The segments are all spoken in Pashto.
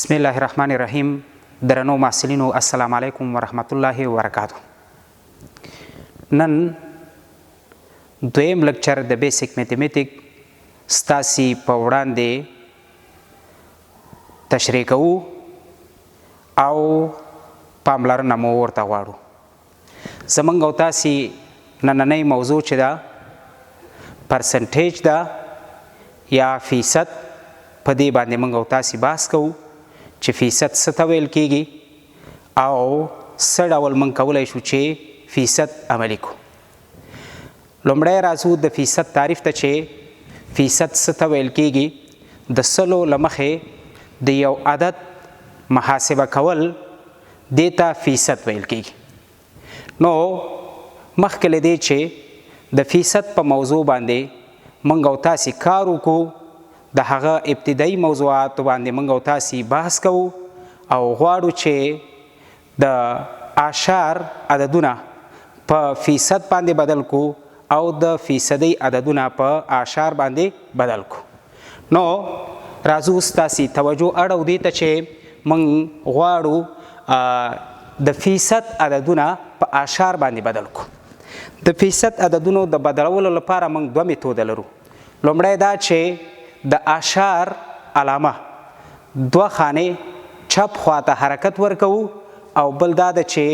بسم الله الرحمن الرحیم. درنو محصلینو السلام علیکم ورحمت الله وبرکاتو. نن دویم لکچر د بیسیک میتھمیټک ستاسي په وړاندې تشریح کوو او پاملرنه مو ورته غواړو. زمونږ او تاسي نننۍ موضوع چې ده پرسنټیج ده یا فیصد، په دې باندې موږ او تاسي بحث کوو چې فیصد څه ته ویل کیږي او څه ډول موږ کولی شو چې فیصد عملي کړو. لومړی راځو د فیصد تعریف ته چې فیصد څه ته ویل کیږي. د سلو له مخې د یو عدد محاسبه کول دې ته فیصد ویل کیږي. نو مخکې له دې چې د فیصد په موضوع باندې موږ او تاسي کار وکړو، د هغه ابتدایي موضوعاتو باندې موږ او تاسي بحث کوو او غواړو چې د اعشار عددونه په فیصد باندې بدل کو او د فیصدي عددونه په اعشار باندې بدل کو. نو راځو ستاسي توجه اړو دې ته چې موږ غواړو د فیصد عددونه په اعشار باندې بدل کو. د فیصد عددونو د بدلولو لپاره موږ دوه میتود لرو. لومړی دا چې د اعشار علامه دوه خانې چپ خواته حرکت ورکوو او بل دا ده چې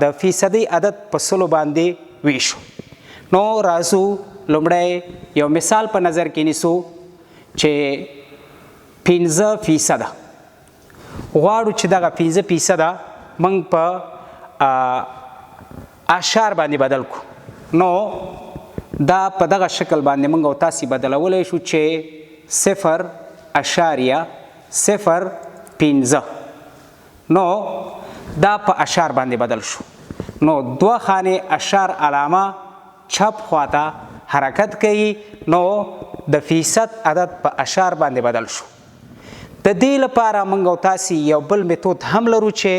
د فیصدي عدد په سلو باندې ویشو. نو راځو لومړی یو مثال په نظر کې نیسو چې 15% غواړو چې دغه 15% موږ په اعشار باندې بدل کو. نو دا په دغه شکل باندې موږ او تاسي بدلولی شو چې 0.05. نو دا په اشار باندې بدل شو. نو دوه خانې اشار علامه چپ خواته حرکت کوي، نو د فیصد عدد په اشار باندې بدل شو. د دې لپاره موږ او تاسي یو بل میتود هم لرو چې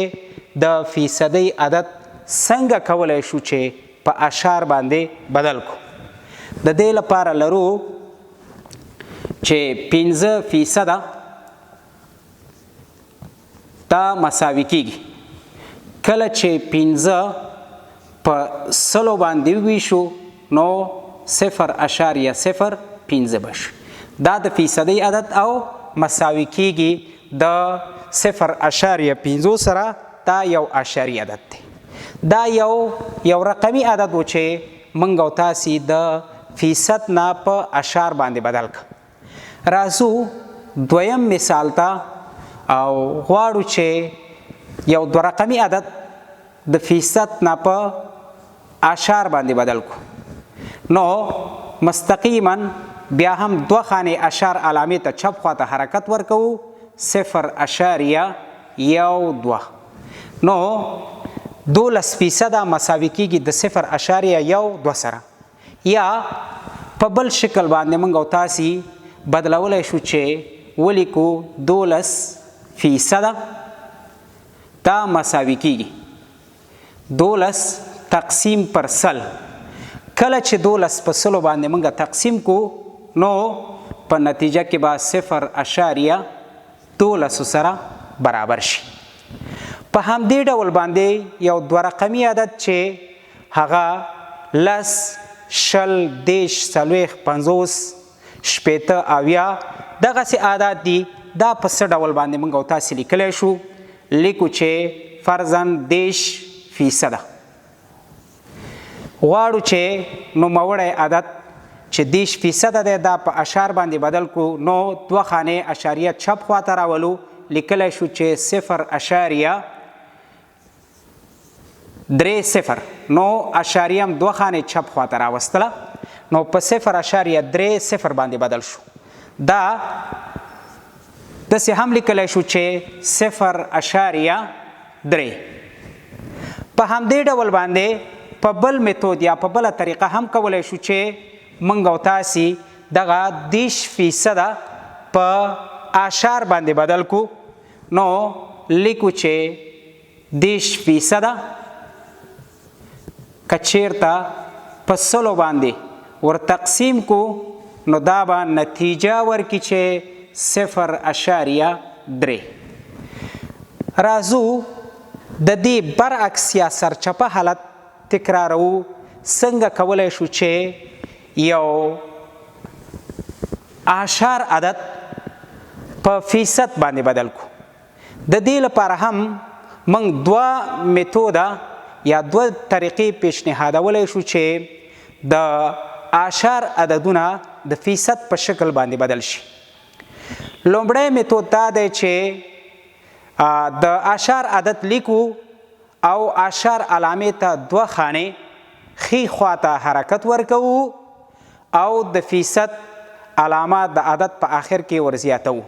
د فیصدي عدد څنګه کولی شو چې په اشار باندې بدل کو. د دې لپاره لرو چې 15% دا مساوي کیږي. کله چې 15 په سلو باندې وویشو نو 0.05 بشي. دا د فیصدي عدد او مساوي کیږي د 0.5 سره. دا یو اعشاري عدد دی. دا یو رقمي عدد و چې موږ او تاسي د فیصد نه په اشار باندې بدل ک. راځو دویم مثال ته او غواړو چې یو دو رقمي عدد د فیصد نه په اشار باندې بدل کو. نو مستقیما بیا هم دوه خانې اشار علامې ته چپ خواته حرکت ورکوو 0.12. نو 12% مساوي کیږي د 0.12 سره. یا په بل شکل باندې موږ او تاسي بدلولی شو چې ولیکو 12% دا مساوي کیږي 12 تقسیم پر سل. کله چې 12 په سلو باندې موږ تقسیم کو نو په نتیجه کې به 0.12 سره برابر شي. په همدې ډول باندې یو دوه رقمي عدد چې هغه 10 شل دیش څلوېښت 50 شپېته اویا دغسې اعداد دي. دا په څه ډول باندې موږ او تاسي لیکلی شو؟ لیکو چې فرضاً 10% غواړو چې نوموړی عدد چې 10% دی دا په اشار باندې بدل کو. نو دوه خانې اشاریه چپ خواته راولو، لیکلی شو چې 0.30. نو اشاریه هم دوه خانې چپ خواته راوستله، نو په 0.30 باندې بدل شو. دا داسې هم لیکلی شو چې 0.3. په همدې ډول باندې په بل میتود یا په بله طریقه هم کولی شو چې موږ او تاسي دغه 10% په اشار باندې بدل کو. نو لیکو چې 10% که چیرته په سلو باندې ور تقسیم کو نو دا به نتیجه ورکړي چې 0.3. راځو د دې برعکس یا سرچپه حالت تکرارو څنګه کولی شو چې یو اعشار عدد په فیصد باندې بدل کو. د دې لپاره هم موږ دوه میتوده یا دوه طریقې پیشنهادولی شو چې د اعشار عددونه د فیصد په شکل باندې بدل شي. لومړی میتود دا دی چې د اعشار عدد لیکو او اعشار علامې ته دوه خانې ښي خواته حرکت ورکوو او د فیصد علامه د عدد په آخر کې ورزیاتوو.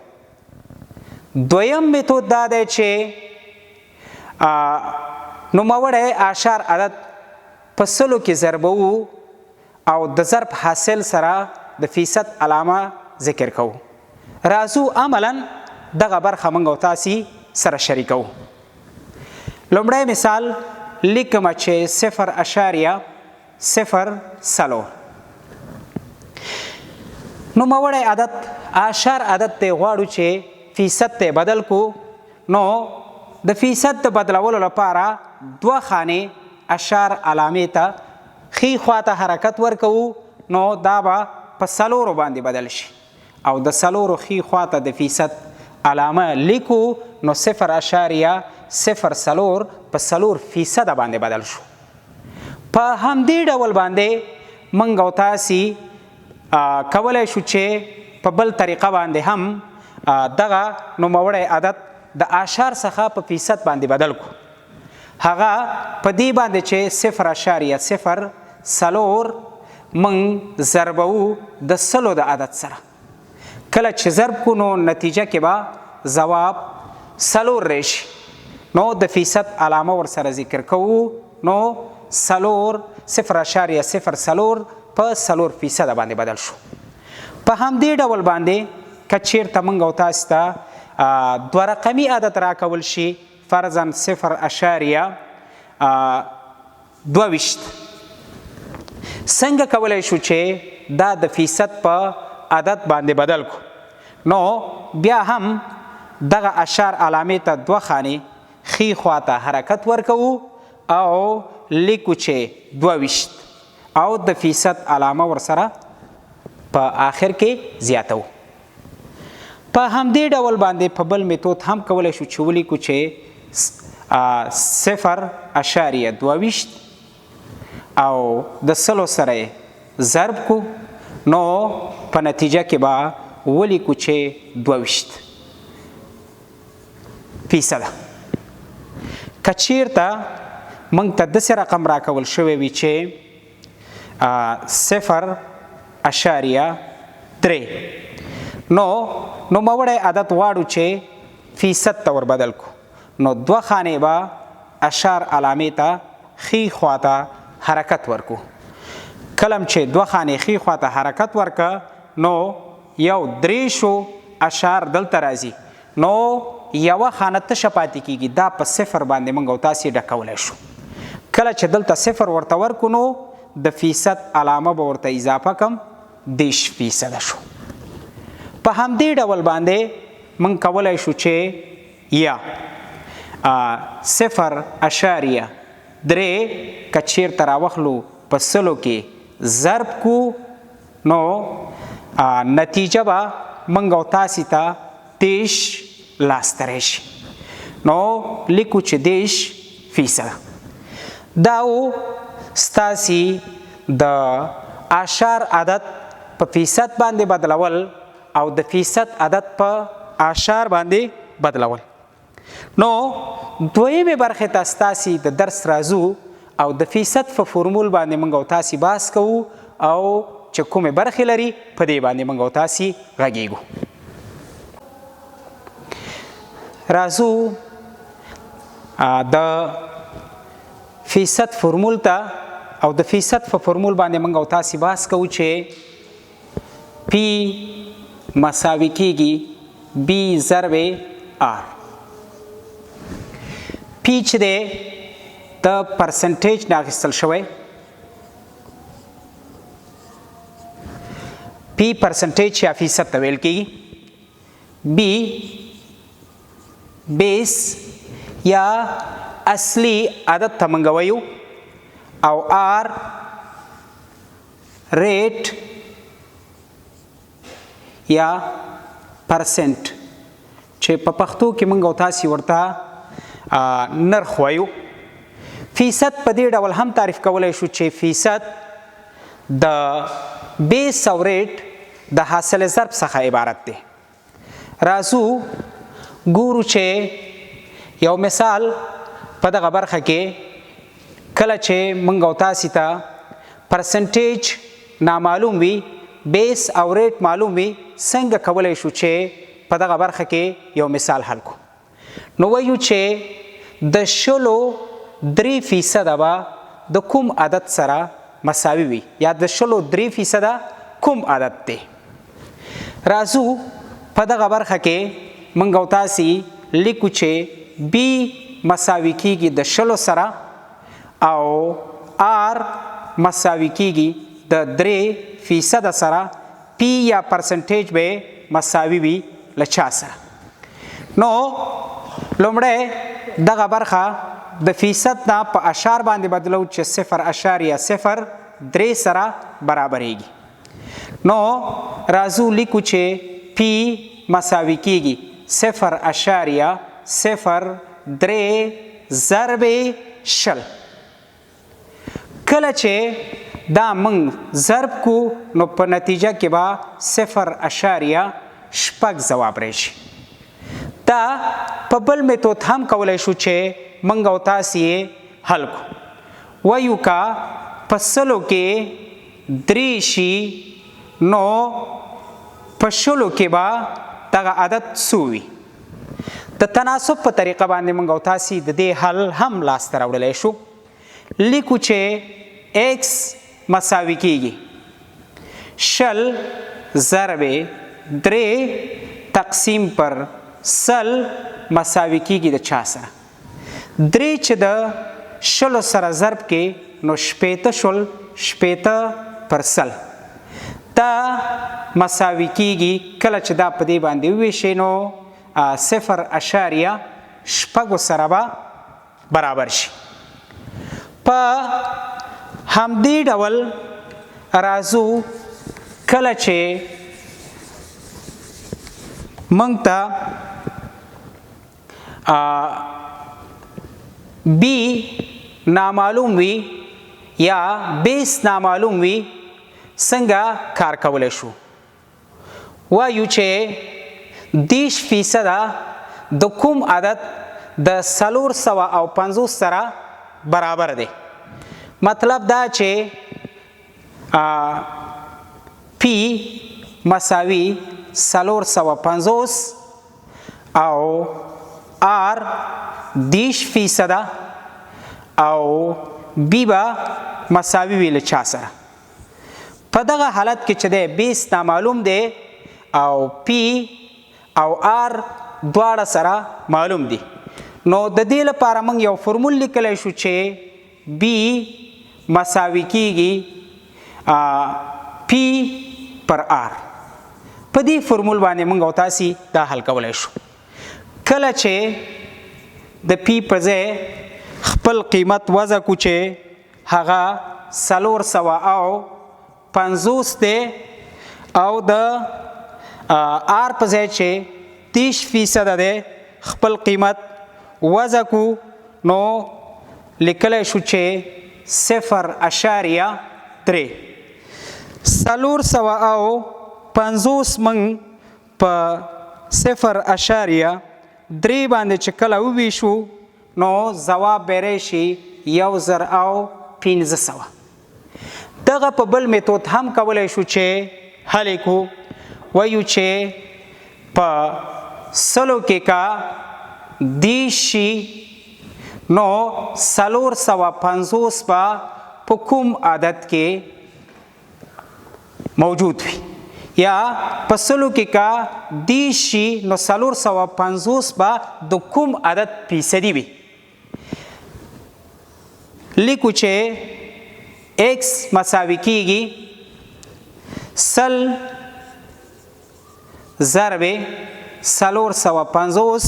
دویم میتود دا دی چې نوموړی اعشار عدد په سلو کې ضربوو او د ضرب حاصل سره د فیصد علامه ذکر کوو. راځو عملا دغه برخه موږ او تاسې سره شریکوو. لومړی مثال لیکمه چې 0.04 نوموړی عدد اعشار عدد ته غواړو چې فیصد ته بدل کو. نو د فیصد ته بدلولو لپاره دوه خانې اعشار علامې ته ښي خواته حرکت ورکوو. نو دا به په 4 باندې بدل شي او د 4 ښي خواته د فیصد علامه لیکو. نو 0.04 په 4% باندې بدل شو. په همدې ډول باندې موږ او تاسې کولی شو چې په بل طریقه باندې هم دغه نوموړی عدد د اعشار څخه په فیصد باندې بدل کو. هغه په دې باندې چې 0.04 موږ ضربوو د 100 د عدد سره. کله چې ضرب کو نو نتیجه کې به ځواب 4 راشي. نو د فیصد علامه ورسره ذکر کوو. نو 0.04 په 4% باندې بدل شو. په همدې ډول باندې که چیرته موږ او تاسو ته دوه رقمي عدد راکول شي فرضاً 0.22 څنګه کولی شو چې دا د فیصد په عدد باندې بدل کو. نو بیا هم دغه اعشار علامې ته دوه خانې ښي خواته حرکت ورکوو او لیکو چې 22 او د فیصد علامه ورسره په آخر کې زیاتو. په همدې ډول باندې په بل میتود هم کولی شو چې ولیکو چې 0.22 او د 100 سره ضرب کو. نو په نتیجه کې به ولیکو چې 22%. که چیرته موږ ته داسې رقم راکول شوی وي چې 0.3 نوموړی عدد غواړو چې فیصد ته ور بدل کو. نو دوه خانې به اعشار علامې ته ښي خواته حرکت ورکو. کلم چې دوه خانې ښي خواته حرکت ورکه نو یو 3 اعشار دلته راځي. نو یوه خانه تشه پاتې کیږي. دا په 0 باندې موږ او تاسې ډکولی شو. کله چې دلته 0 ورته ورکو نو د فیصد علامه به ورته اضافه کم 10% شو. په همدې ډول باندې موږ کولی شو چې یا 0.3 که چیرته راوخلو په 100 کې ضرب کو نو نتیجه به موږ او تاسې ته 10 لاسته راشي. نو لیکو چې 10%. دا و ستاسې د اعشار عدد په فیصد باندې بدلول او د فیصد عدد په اعشار باندې بدلول. نو دویمه برخه ته ستاسې د درس راځو او د فیصد په فورمول باندې موږ او تاسې بحث کوو او چې کومې برخې لري په دې باندې موږ او تاسې غږیږو. راځو د فیصد فورمول ته او د فیصد په فورمول باندې موږ او تاسې بحث کوو چې پی مساوي کیږي بی ضرب آر. پی چې دی د پرسنټیج نه اخیستل شوی. پی پرسنټیج یا فیصد ته ویل کیږي. بی بیس یا اصلي عدد ته موږ وایو او آر ریټ یا پرسنټ چې په پښتو کې موږ او تاسې ورته نرخ وایو. فیصد په دې ډول هم تعریف کولی شو چې فیصد د بیس او ریټ د حاصل ضرب څخه عبارت دی. راځو ګورو چې یو مثال په دغه برخه کې کله چې موږ او تاسې ته پرسنټیج نامعلوم وي بیس او ریټ معلوم وي څنګه کولی شو چې په دغه برخه کې یو مثال حل کو. نو وایو چې د 3% به د کوم عدد سره مساوي وي یا د 3% کوم عدد دی. راځو په دغه برخه کې موږ او تاسې لیکو چې بی مساوي کیږي د 10 سره او آر مساوي کیږي د 3% سره، پی یا پرسنټیج به مساوي وي له چا سره. نو لومړی دغه برخه د فیصد نه په اشار باندې بدلو چې 0.03 سره برابرېږي. نو راځو لیکو چې پی مساوي کیږي 0.03 ضرب 10. کله چې دا موږ ضرب کو نو په نتیجه کې به 0.6 ځواب راشي. دا په بل میتود هم کولی شو چې موږ او تاسې یې حل کو. وایو که په 100 کې 3 شي نو په 100 کې به دغه عدد څو وي. د تناسب په طریقه باندې موږ او تاسې د دې حل هم لاسته راوړلی شو. لیکو چې ایکس مساوي کیږي 0 ضرب 3 تقسیم پر 100 مساوي کیږي د چا سره. 3 چې د 10 سره ضرب کې نو 80 پر 100 دا مساوي کیږي. کله چې دا په دې باندې وویشي نو 0.6 سره به برابر شي. په همدې ډول راځو کله چې موږ ته بی نامعلوم وي یا بیس نامعلوم وي څنګه کار کولی شو. وایو چې 30% د کوم عدد د 450 سره برابر دی. مطلب دا چې پی مساوي 450 او آر 30% او بی با مساوي وي له چا سره. په دغه حالت کې چې دی بیس نامعلوم دی او پی او آر دواړه سره معلوم دي. نو د دې لپاره موږ یو فرمول لیکلی شو چې بی مساوي کیږي پی پر آر. په دې فرمول باندې موږ او تاسې دا حل کولی شو. کله چې د پی په ځای خپل قیمت وضع کو چې هغه 450 دی او د آر په ځای چې 30% دی خپل قیمت وضع کو نو لیکلی شو چې 0.3 450 موږ په 0.3 باندې چې کله وویشو نو ځواب به راشي 1500. دغه په بل میتود هم کولی شو چې حل کو. وایو چې په 100 کې کا 10 شي نو 450 به په کوم عدد کې موجود وي یا په 100 کې کا 10 شي نو 450 به د کوم عدد فیصدي وي. لیکو چې ایکس مساوي کیږي 100 ضرب 450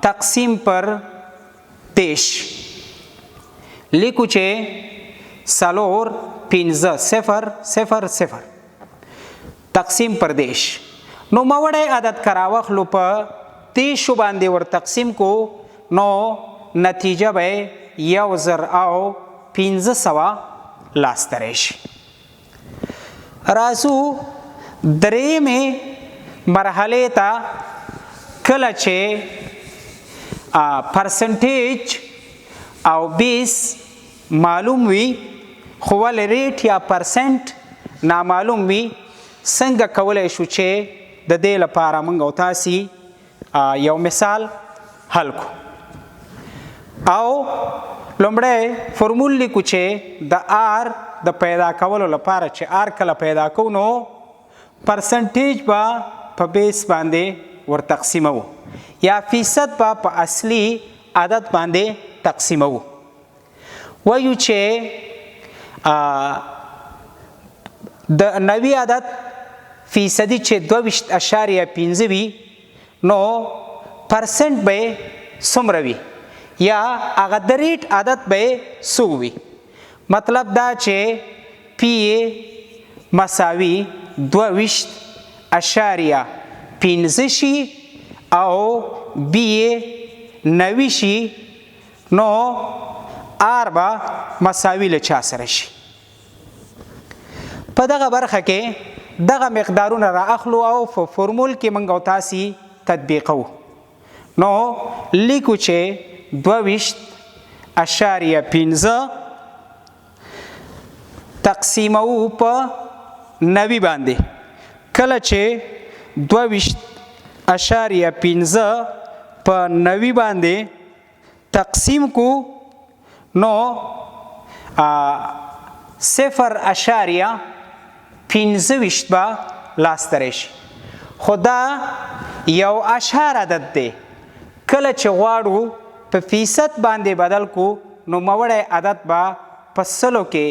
تقسیم پر 10 لیکو چې 4 5 0 0 0 تقسیم پر 10 نو موړی عدد کراوخلو په 10 باندې ور تقسیم کو نو نتیجه به 1500 لاسته راشي. راځو درېمې مرحلې ته کله چې پرسنټیج او بیس معلوم وي خو ول ریټ یا پرسنټ نامعلوم وي څنګه کولی شو چې د دې لپاره موږ او تاسې یو مثال حل کو او لومړی فرمول لیکو چې د آر د پیدا کولو لپاره چې آر کله پیدا کو نو پرسنټیج به په بیس باندې ور تقسیمو یا فیصد به په اصلي عدد باندې تقسیمو وایو چې د نوي عدد فیصدي چې 22.5 وي نو پرسنټ به څومره وي یا هغه د ریټ عدد به څو وي مطلب دا چې پی مساوي 22.5 شي او بی 90 شي نو آر به مساوي له چا سره شي. په دغه برخه کې دغه مقدارونه را اخلو او په فرمول کې موږ او تاسې تطبیقو نو لیکو چې 22.5 تقسیمو په 90 باندې کله چې 22.5 په 90 باندې تقسیم کو نو 0.25 به لاسته راشي خو دا یو اشار عدد دی کله چې غواړو په فیصد باندې بدل کو نو موړی عدد به په سلو کې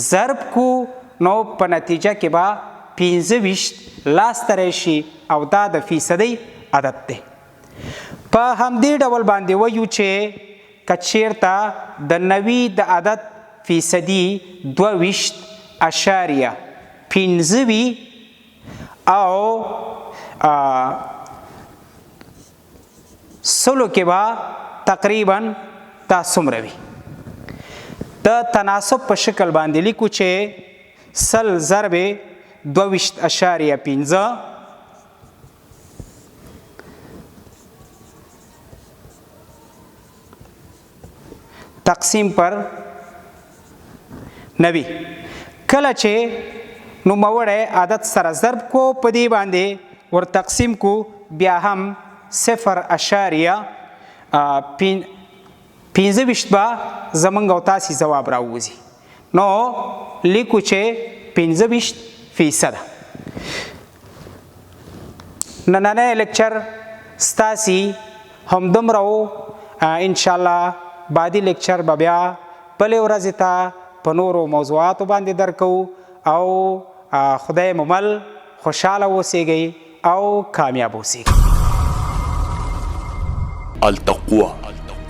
ضرب کو نو په نتیجه کې به 25 لاسته راشي او دا د فیصدي عدد دی. په همدې ډول باندې وایو چې که چیرته د 90 د عدد فیصدي 22.5 وي او سلو کې به تقریبا دا څومره وي د تناسب په شکل باندې لیکو چې سل ضرب 22.5 تقسیم پر 90 کله چې نوموړی عدد سره ضرب کو په دې باندې ور تقسیم کو بیا هم 0.25 به زمونږ او تاسې جواب راوځي نو لیکو چې 25%. نننی لیکچر ستاسې همدومره و انشاءالله بعدي لیکچر به بیا بلې ورځې ته په نورو موضوعاتو باندې درکو او خدای مو مل خوشحاله اوسئ او کامیاب اوسئ. التقوا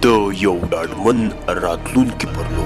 د یو ډاډمن راتلونکي پر لور